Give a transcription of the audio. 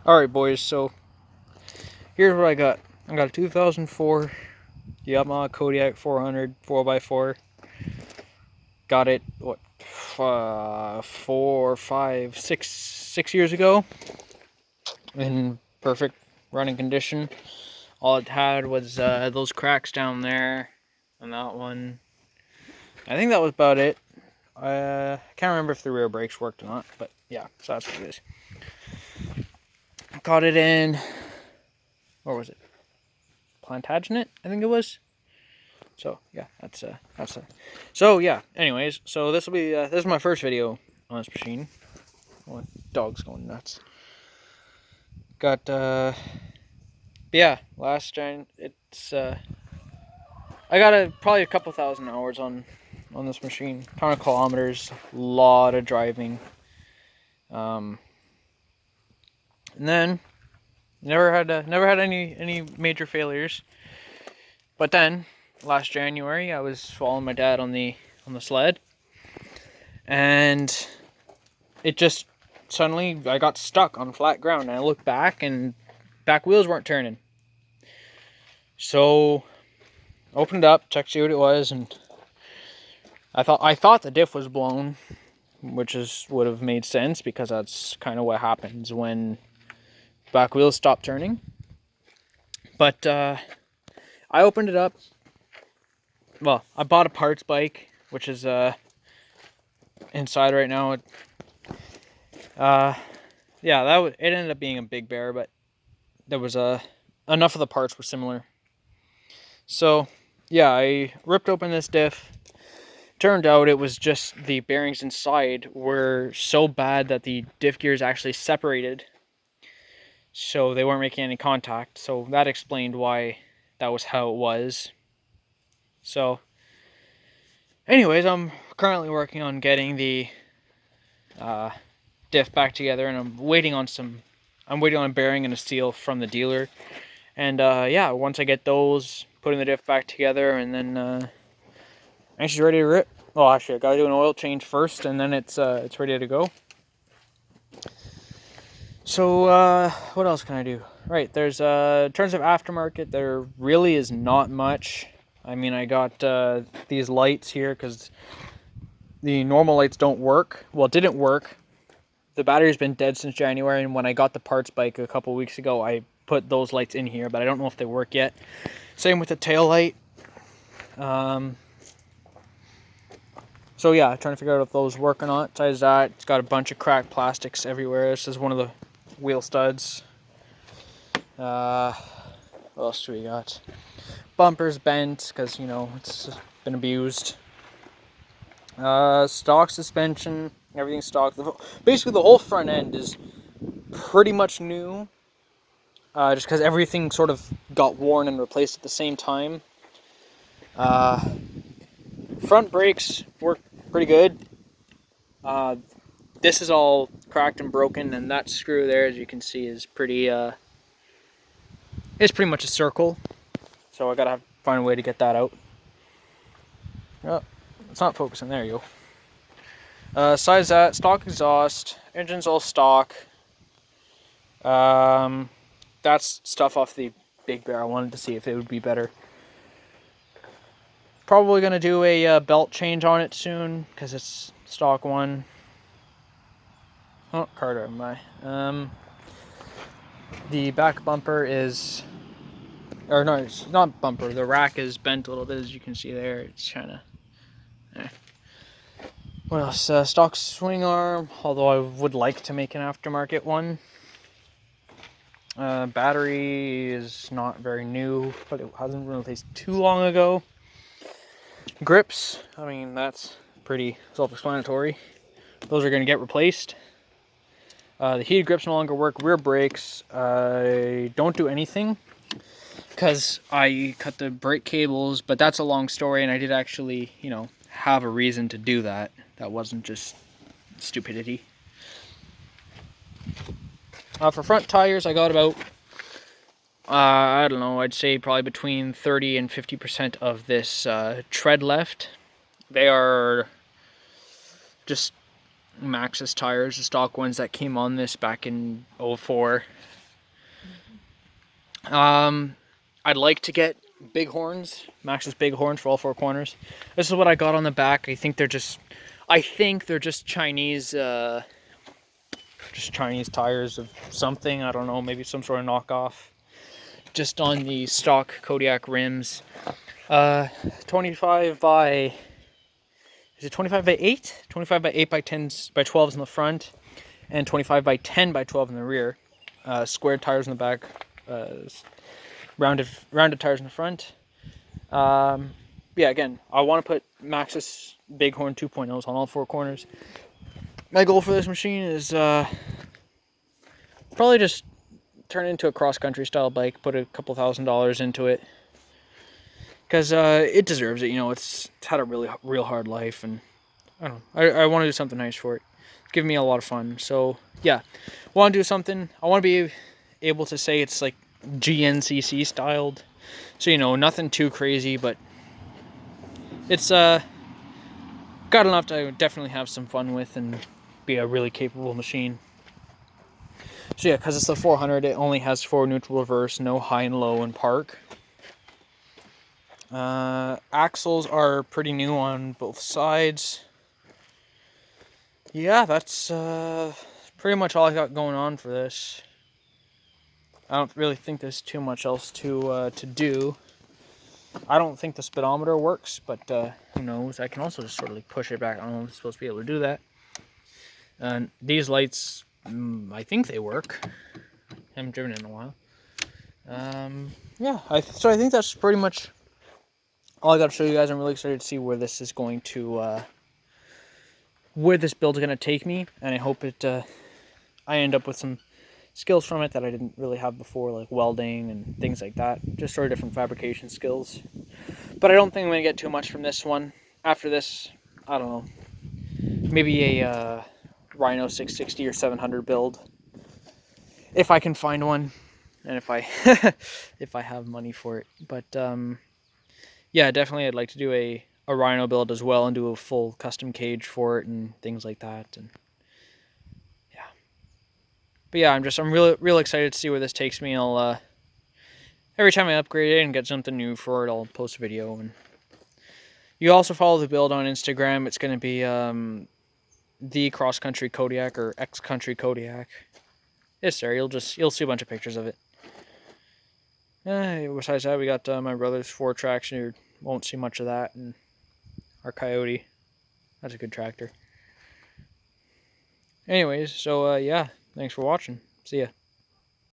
Alright boys, so here's what I got. I got a 2004 Yamaha Kodiak 400 4x4. Got it, what, 6 years ago. In perfect running condition. All it had was those cracks down there and that one. I think that was about it. I can't remember if the rear brakes worked or not, but yeah, so that's what it is. Got it in, where was it? Plantagenet, I think it was. So yeah, that's so yeah. Anyways, so this will be this is my first video on this machine. Oh, dog's going nuts. Got yeah, last gen. It's I got probably a couple thousand hours on this machine. Ton of kilometers, a lot of driving. And then never had any major failures. But then last January, I was following my dad on the sled, and it just suddenly I got stuck on flat ground. And I looked back, and back wheels weren't turning. So opened it up, checked to see what it was, and I thought the diff was blown, which would have made sense because that's kind of what happens when back wheels stop turning. But I opened it up. Well, I bought a parts bike, which is inside right now. Yeah, it ended up being a big bear, but there was enough of the parts were similar. So yeah, I ripped open this diff. Turned out it was just the bearings inside were so bad that the diff gears actually separated, so they weren't making any contact. So that explained why that was how it was. So anyways, I'm currently working on getting the diff back together, and I'm waiting on a bearing and a seal from the dealer. And yeah, once I get those, putting the diff back together, and then she's ready to rip. Well, actually, I gotta do an oil change first, and then it's ready to go. So what else can I do? Right, there's in terms of aftermarket, there really is not much. I mean, I got these lights here because the normal lights don't work. Well, it didn't work. The battery's been dead since January, and when I got the parts bike a couple weeks ago, I put those lights in here, but I don't know if they work yet. Same with the tail light. So yeah, trying to figure out if those work or not. Besides that, it's got a bunch of cracked plastics everywhere. This is one of the wheel studs. What else do we got? Bumper's bent because, you know, it's been abused. Stock suspension, everything's stock. Basically, the whole front end is pretty much new. Just because everything sort of got worn and replaced at the same time. Front brakes work pretty good. This is all cracked and broken, and that screw there, as you can see, is pretty much a circle. So I gotta find a way to get that out. Oh, it's not focusing. There you go. Besides that, stock exhaust, engine's all stock. That's stuff off the big bear. I wanted to see if it would be better. Probably gonna do a belt change on it soon because it's stock one. Oh, Carter, am I? The back bumper is, or no, it's not bumper. The rack is bent a little bit, as you can see there. It's kind of. What else? Stock swing arm. Although I would like to make an aftermarket one. Battery is not very new, but it hasn't been replaced too long ago. Grips, I mean, that's pretty self-explanatory. Those are going to get replaced. The heated grips no longer work. Rear brakes, I don't do anything because I cut the brake cables, but that's a long story, and I did actually, you know, have a reason to do that. That wasn't just stupidity. For front tires, I got about, I don't know, I'd say probably between 30 and 50% of this tread left. They are just Maxxis tires, the stock ones that came on this back in 04. I'd like to get bighorns, Max's bighorns for all four corners. This is what I got on the back. I think they're just Chinese, Chinese tires of something. I don't know, maybe some sort of knockoff. Just on the stock Kodiak rims. 25 by, is it 25 by 8? 25 by 8 by 10s by 12s in the front, and 25 by 10 by 12 in the rear. Squared tires in the back, rounded tires in the front. Yeah, again, I want to put Maxxis Bighorn 2.0s on all four corners. My goal for this machine is probably just turn it into a cross-country style bike, put a couple $1,000s into it. Because it deserves it, you know, it's had a real hard life, and I don't know, I want to do something nice for it. It's giving me a lot of fun, so yeah. I want to do something, I want to be able to say it's like GNCC styled. So, you know, nothing too crazy, but it's got enough to definitely have some fun with and be a really capable machine. So yeah, because it's the 400, it only has 4 neutral reverse, no high and low in park. Axles are pretty new on both sides. Yeah, that's pretty much all I got going on for this. I don't really think there's too much else to do. I don't think the speedometer works, but who knows? I can also just sort of like push it back. I don't know if I'm supposed to be able to do that. And these lights, I think they work. I haven't driven in a while. Yeah, so I think that's pretty much all I got to show you guys. I'm really excited to see where this is going to, where this build is going to take me, and I hope it, I end up with some skills from it that I didn't really have before, like welding and things like that. Just sort of different fabrication skills. But I don't think I'm going to get too much from this one. After this, I don't know, maybe a Rhino 660 or 700 build, if I can find one, and if I if I have money for it. But yeah, definitely I'd like to do a Rhino build as well and do a full custom cage for it and things like that. And yeah, but yeah, I'm real excited to see where this takes me. I'll every time I upgrade it and get something new for it, I'll post a video. And you also follow the build on Instagram. It's going to be the Cross Country Kodiak or X Country Kodiak. It's there. You'll see a bunch of pictures of it. Besides that, we got my brother's 4-traction. You won't see much of that, and our Coyote. That's a good tractor. Anyways, so yeah, thanks for watching. See ya.